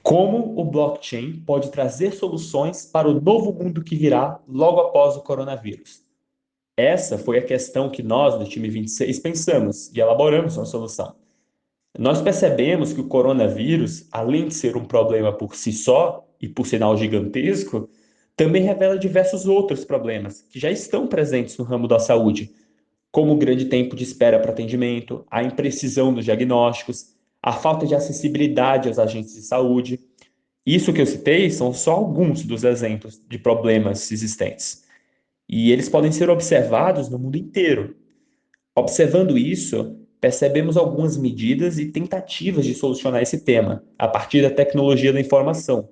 Como o blockchain pode trazer soluções para o novo mundo que virá logo após o coronavírus? Essa foi a questão que nós, do time 26, pensamos e elaboramos uma solução. Nós percebemos que o coronavírus, além de ser um problema por si só e por sinal gigantesco, também revela diversos outros problemas que já estão presentes no ramo da saúde, como o grande tempo de espera para atendimento, a imprecisão dos diagnósticos, a falta de acessibilidade aos agentes de saúde. Isso que eu citei são só alguns dos exemplos de problemas existentes. E eles podem ser observados no mundo inteiro. Observando isso, percebemos algumas medidas e tentativas de solucionar esse tema a partir da tecnologia da informação.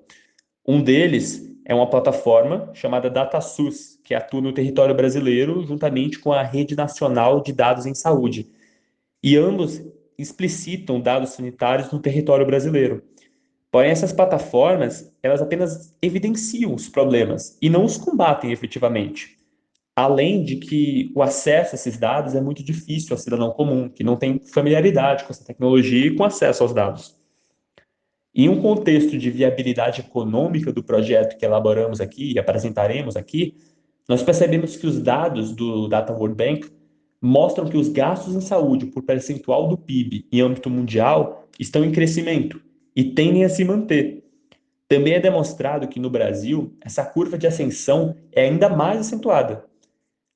Um deles é uma plataforma chamada DataSUS, que atua no território brasileiro juntamente com a Rede Nacional de Dados em Saúde. E ambos explicitam dados sanitários no território brasileiro. Porém, essas plataformas, elas apenas evidenciam os problemas e não os combatem efetivamente. Além de que o acesso a esses dados é muito difícil ao cidadão comum, que não tem familiaridade com essa tecnologia e com acesso aos dados. Em um contexto de viabilidade econômica do projeto que elaboramos aqui e apresentaremos aqui, nós percebemos que os dados do Data World Bank mostram que os gastos em saúde por percentual do PIB em âmbito mundial estão em crescimento e tendem a se manter. Também é demonstrado que no Brasil, essa curva de ascensão é ainda mais acentuada.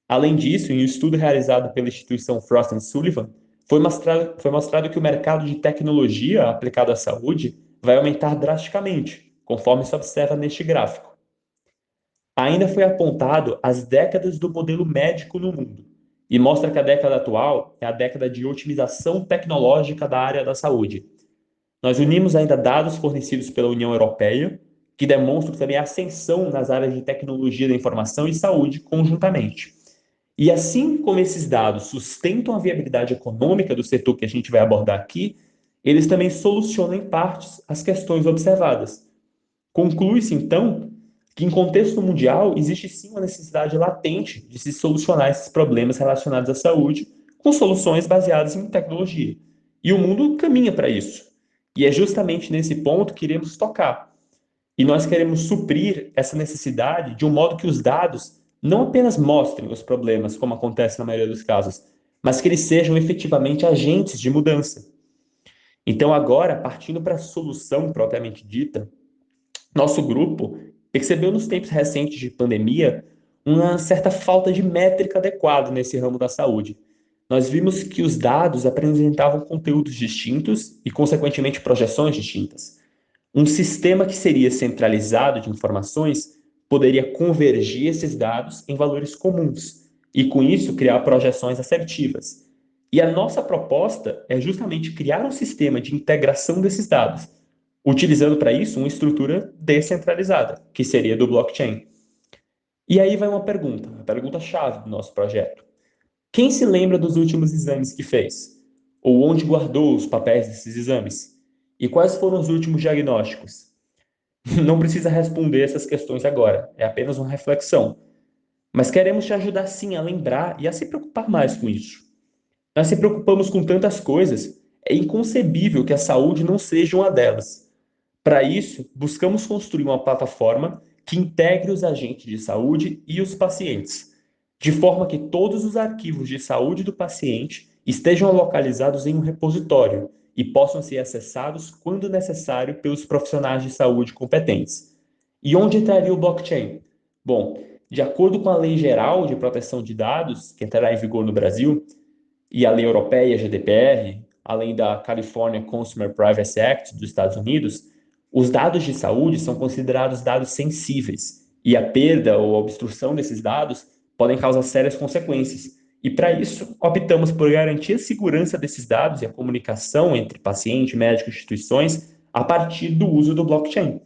Além disso, em um estudo realizado pela instituição Frost Sullivan, foi mostrado que o mercado de tecnologia aplicado à saúde vai aumentar drasticamente, conforme se observa neste gráfico. Ainda foi apontado as décadas do modelo médico no mundo, e mostra que a década atual é a década de otimização tecnológica da área da saúde. Nós unimos ainda dados fornecidos pela União Europeia, que demonstram também a ascensão nas áreas de tecnologia da informação e saúde conjuntamente. E assim como esses dados sustentam a viabilidade econômica do setor que a gente vai abordar aqui, eles também solucionam em partes as questões observadas. Conclui-se, então, que em contexto mundial existe sim uma necessidade latente de se solucionar esses problemas relacionados à saúde com soluções baseadas em tecnologia. E o mundo caminha para isso. E é justamente nesse ponto que iremos tocar. E nós queremos suprir essa necessidade de um modo que os dados não apenas mostrem os problemas, como acontece na maioria dos casos, mas que eles sejam efetivamente agentes de mudança. Então, agora, partindo para a solução propriamente dita, nosso grupo percebeu nos tempos recentes de pandemia uma certa falta de métrica adequada nesse ramo da saúde. Nós vimos que os dados apresentavam conteúdos distintos e, consequentemente, projeções distintas. Um sistema que seria centralizado de informações poderia convergir esses dados em valores comuns e, com isso, criar projeções assertivas. E a nossa proposta é justamente criar um sistema de integração desses dados, utilizando para isso uma estrutura descentralizada, que seria do blockchain. E aí vai uma pergunta, a pergunta-chave do nosso projeto. Quem se lembra dos últimos exames que fez? Ou onde guardou os papéis desses exames? E quais foram os últimos diagnósticos? Não precisa responder essas questões agora, é apenas uma reflexão. Mas queremos te ajudar sim a lembrar e a se preocupar mais com isso. Nós se preocupamos com tantas coisas, é inconcebível que a saúde não seja uma delas. Para isso, buscamos construir uma plataforma que integre os agentes de saúde e os pacientes, de forma que todos os arquivos de saúde do paciente estejam localizados em um repositório e possam ser acessados quando necessário pelos profissionais de saúde competentes. E onde entraria o blockchain? Bom, de acordo com a Lei Geral de Proteção de Dados, que entrará em vigor no Brasil, e a lei europeia GDPR, além da California Consumer Privacy Act dos Estados Unidos, os dados de saúde são considerados dados sensíveis e a perda ou a obstrução desses dados podem causar sérias consequências. E para isso, optamos por garantir a segurança desses dados e a comunicação entre paciente, médico e instituições a partir do uso do blockchain.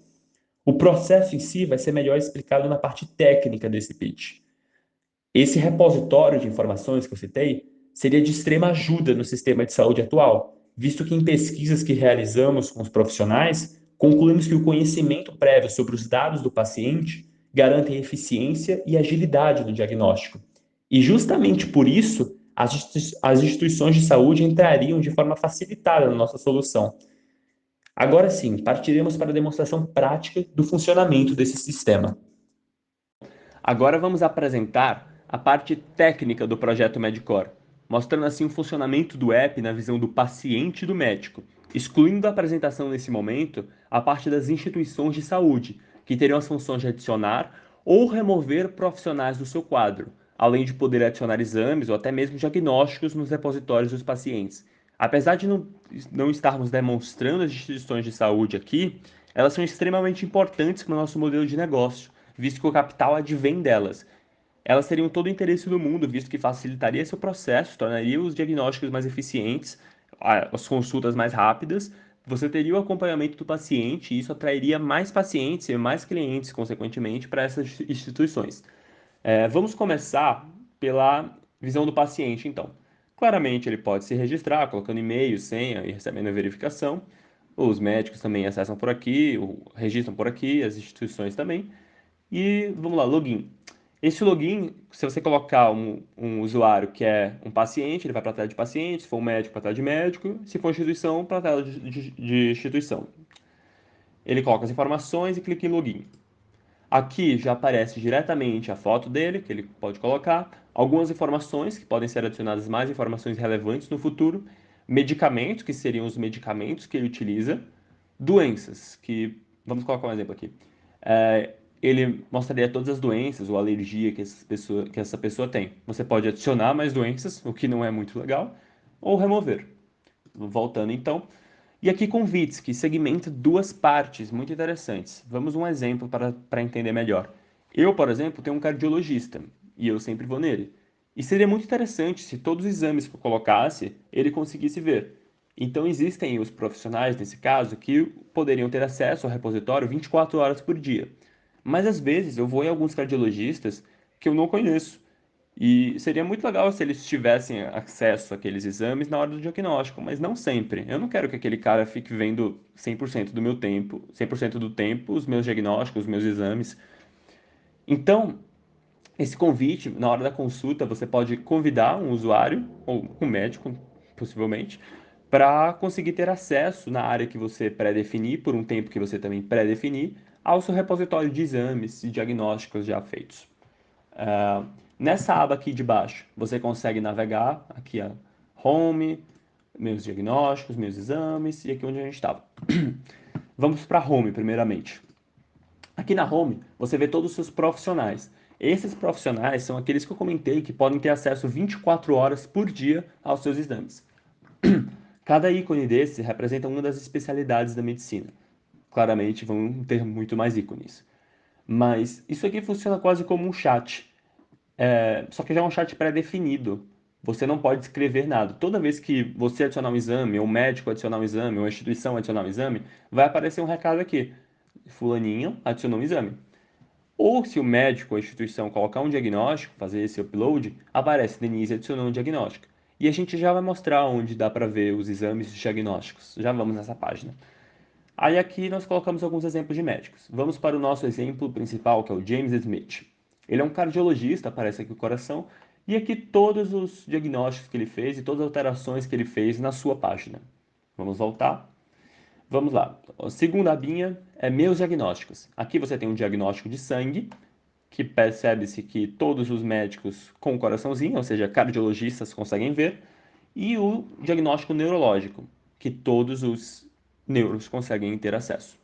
O processo em si vai ser melhor explicado na parte técnica desse pitch. Esse repositório de informações que eu citei seria de extrema ajuda no sistema de saúde atual, visto que em pesquisas que realizamos com os profissionais, concluímos que o conhecimento prévio sobre os dados do paciente garante eficiência e agilidade no diagnóstico. E justamente por isso, as instituições de saúde entrariam de forma facilitada na nossa solução. Agora sim, partiremos para a demonstração prática do funcionamento desse sistema. Agora vamos apresentar a parte técnica do projeto Medcore, mostrando assim o funcionamento do app na visão do paciente e do médico, excluindo da apresentação nesse momento a parte das instituições de saúde, que teriam as funções de adicionar ou remover profissionais do seu quadro, além de poder adicionar exames ou até mesmo diagnósticos nos repositórios dos pacientes. Apesar de não estarmos demonstrando as instituições de saúde aqui, elas são extremamente importantes para o nosso modelo de negócio, visto que o capital advém delas. Elas teriam todo o interesse do mundo, visto que facilitaria seu processo, tornaria os diagnósticos mais eficientes, as consultas mais rápidas, você teria o acompanhamento do paciente e isso atrairia mais pacientes e mais clientes, consequentemente, para essas instituições. Vamos começar pela visão do paciente, então. Claramente, ele pode se registrar, colocando e-mail, senha e recebendo a verificação. Os médicos também acessam por aqui, registram por aqui, as instituições também. E vamos lá, login. Esse login, se você colocar um usuário que é um paciente, ele vai para a tela de paciente, se for um médico, para a tela de médico, se for instituição, para a tela de instituição. Ele coloca as informações e clica em login. Aqui já aparece diretamente a foto dele, que ele pode colocar, algumas informações que podem ser adicionadas, mais informações relevantes no futuro, medicamentos, que seriam os medicamentos que ele utiliza, doenças, que vamos colocar um exemplo aqui. Ele mostraria todas as doenças ou alergia que essa pessoa tem. Você pode adicionar mais doenças, o que não é muito legal, ou remover. Voltando então. E aqui convites, que segmenta duas partes muito interessantes. Vamos um exemplo para entender melhor. Eu, por exemplo, tenho um cardiologista e eu sempre vou nele. E seria muito interessante se todos os exames que eu colocasse, ele conseguisse ver. Então existem os profissionais, nesse caso, que poderiam ter acesso ao repositório 24 horas por dia. Mas às vezes eu vou em alguns cardiologistas que eu não conheço. E seria muito legal se eles tivessem acesso àqueles exames na hora do diagnóstico, mas não sempre. Eu não quero que aquele cara fique vendo 100% do meu tempo, 100% do tempo, os meus diagnósticos, os meus exames. Então, esse convite, na hora da consulta, você pode convidar um usuário, ou um médico, possivelmente, para conseguir ter acesso na área que você pré-definir, por um tempo que você também pré-definir, ao seu repositório de exames e diagnósticos já feitos. Nessa aba aqui de baixo, você consegue navegar aqui a Home, meus diagnósticos, meus exames e aqui onde a gente estava. Vamos para Home, primeiramente. Aqui na Home, você vê todos os seus profissionais. Esses profissionais são aqueles que eu comentei que podem ter acesso 24 horas por dia aos seus exames. Cada ícone desse representa uma das especialidades da medicina. Claramente vão ter muito mais ícones. Mas isso aqui funciona quase como um chat. Só que já é um chat pré-definido. Você não pode escrever nada. Toda vez que você adicionar um exame, ou um médico adicionar um exame, ou uma instituição adicionar um exame, vai aparecer um recado aqui. Fulaninho adicionou um exame. Ou se o médico ou a instituição colocar um diagnóstico, fazer esse upload, aparece Denise adicionou um diagnóstico. E a gente já vai mostrar onde dá para ver os exames e diagnósticos. Já vamos nessa página. Aí aqui nós colocamos alguns exemplos de médicos. Vamos para o nosso exemplo principal, que é o James Smith. Ele é um cardiologista, aparece aqui o coração, e aqui todos os diagnósticos que ele fez e todas as alterações que ele fez na sua página. Vamos voltar. Vamos lá. A segunda abinha é meus diagnósticos. Aqui você tem um diagnóstico de sangue, que percebe-se que todos os médicos com o coraçãozinho, ou seja, cardiologistas, conseguem ver, e o diagnóstico neurológico, que todos os neuros conseguem ter acesso.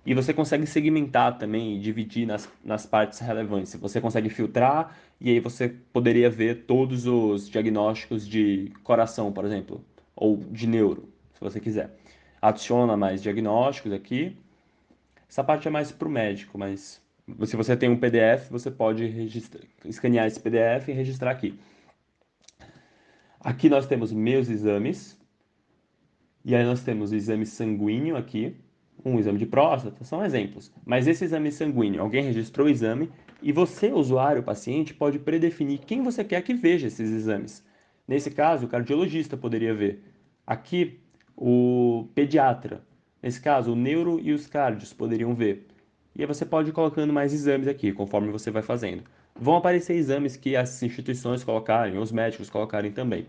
E você consegue segmentar também e dividir nas partes relevantes. Você consegue filtrar e aí você poderia ver todos os diagnósticos de coração, por exemplo, ou de neuro, se você quiser. Adiciona mais diagnósticos aqui. Essa parte é mais para o médico, mas se você tem um PDF, você pode escanear esse PDF e registrar aqui. Aqui nós temos meus exames, e aí nós temos o exame sanguíneo aqui, um exame de próstata, são exemplos. Mas esse exame sanguíneo, alguém registrou o exame e você, usuário, paciente, pode predefinir quem você quer que veja esses exames. Nesse caso, o cardiologista poderia ver. Aqui, o pediatra. Nesse caso, o neuro e os cardios poderiam ver. E aí você pode ir colocando mais exames aqui, conforme você vai fazendo. Vão aparecer exames que as instituições colocarem, os médicos colocarem também.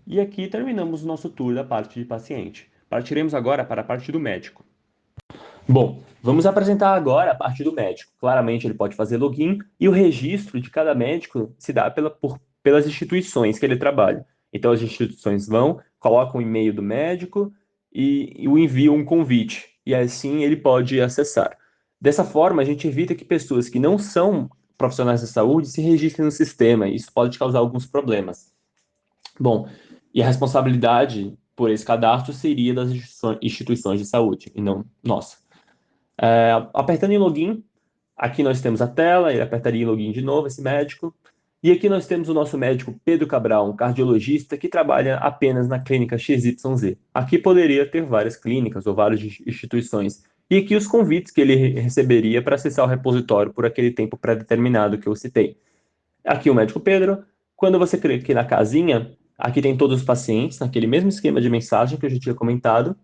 E aqui terminamos o nosso tour da parte de paciente. Partiremos agora para a parte do médico. Bom, vamos apresentar agora a parte do médico. Claramente, ele pode fazer login e o registro de cada médico se dá pelas instituições que ele trabalha. Então, as instituições vão, colocam o e-mail do médico e o enviam um convite. E assim ele pode acessar. Dessa forma, a gente evita que pessoas que não são profissionais da saúde se registrem no sistema. E isso pode causar alguns problemas. Bom, e a responsabilidade por esse cadastro seria das instituições de saúde, e não nossa. Apertando em login, aqui nós temos a tela, ele apertaria em login de novo, esse médico. E aqui nós temos o nosso médico Pedro Cabral, um cardiologista que trabalha apenas na clínica XYZ. Aqui poderia ter várias clínicas ou várias instituições. E aqui os convites que ele receberia para acessar o repositório por aquele tempo pré-determinado que eu citei. Aqui o médico Pedro. Quando você clica aqui na casinha, aqui tem todos os pacientes, naquele mesmo esquema de mensagem que eu já tinha comentado,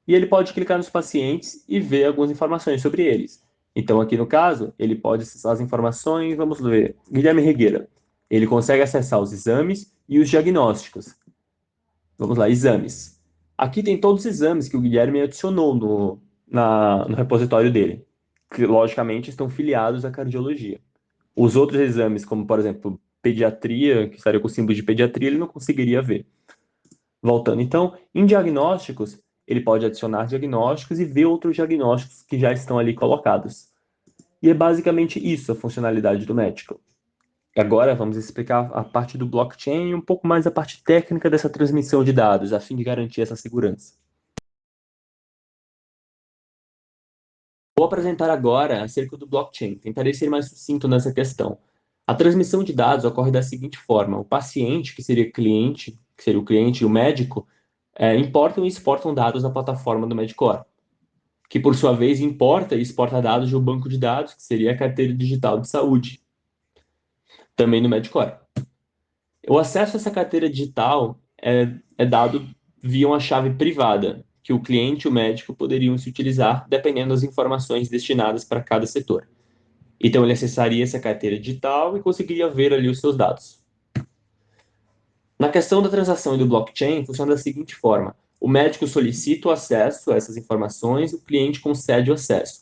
e ele pode clicar nos pacientes e ver algumas informações sobre eles. Então, aqui no caso, ele pode acessar as informações, vamos ver, Guilherme Regueira. Ele consegue acessar os exames e os diagnósticos. Vamos lá, exames. Aqui tem todos os exames que o Guilherme adicionou no repositório dele, que logicamente estão filiados à cardiologia. Os outros exames, como por exemplo, pediatria, que estaria com o símbolo de pediatria, ele não conseguiria ver. Voltando então, em diagnósticos, ele pode adicionar diagnósticos e ver outros diagnósticos que já estão ali colocados. E é basicamente isso a funcionalidade do médico. Agora vamos explicar a parte do blockchain e um pouco mais a parte técnica dessa transmissão de dados, a fim de garantir essa segurança. Vou apresentar agora acerca do blockchain. Tentarei ser mais sucinto nessa questão. A transmissão de dados ocorre da seguinte forma: o paciente, que seria cliente, que seria o cliente e o médico, importam e exportam dados da plataforma do Medcore, que por sua vez importa e exporta dados de um banco de dados, que seria a carteira digital de saúde, também no Medcore. O acesso a essa carteira digital é dado via uma chave privada, que o cliente e o médico poderiam se utilizar dependendo das informações destinadas para cada setor. Então, ele acessaria essa carteira digital e conseguiria ver ali os seus dados. Na questão da transação e do blockchain, funciona da seguinte forma: o médico solicita o acesso a essas informações e o cliente concede o acesso,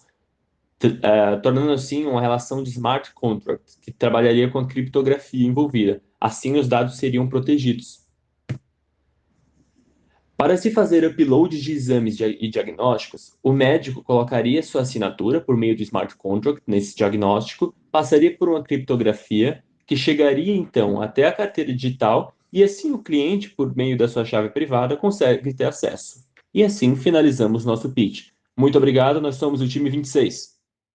tornando assim uma relação de smart contract, que trabalharia com a criptografia envolvida. Assim, os dados seriam protegidos. Para se fazer upload de exames e diagnósticos, o médico colocaria sua assinatura por meio do smart contract nesse diagnóstico, passaria por uma criptografia que chegaria então até a carteira digital e assim o cliente, por meio da sua chave privada, consegue ter acesso. E assim finalizamos nosso pitch. Muito obrigado, nós somos o time 26.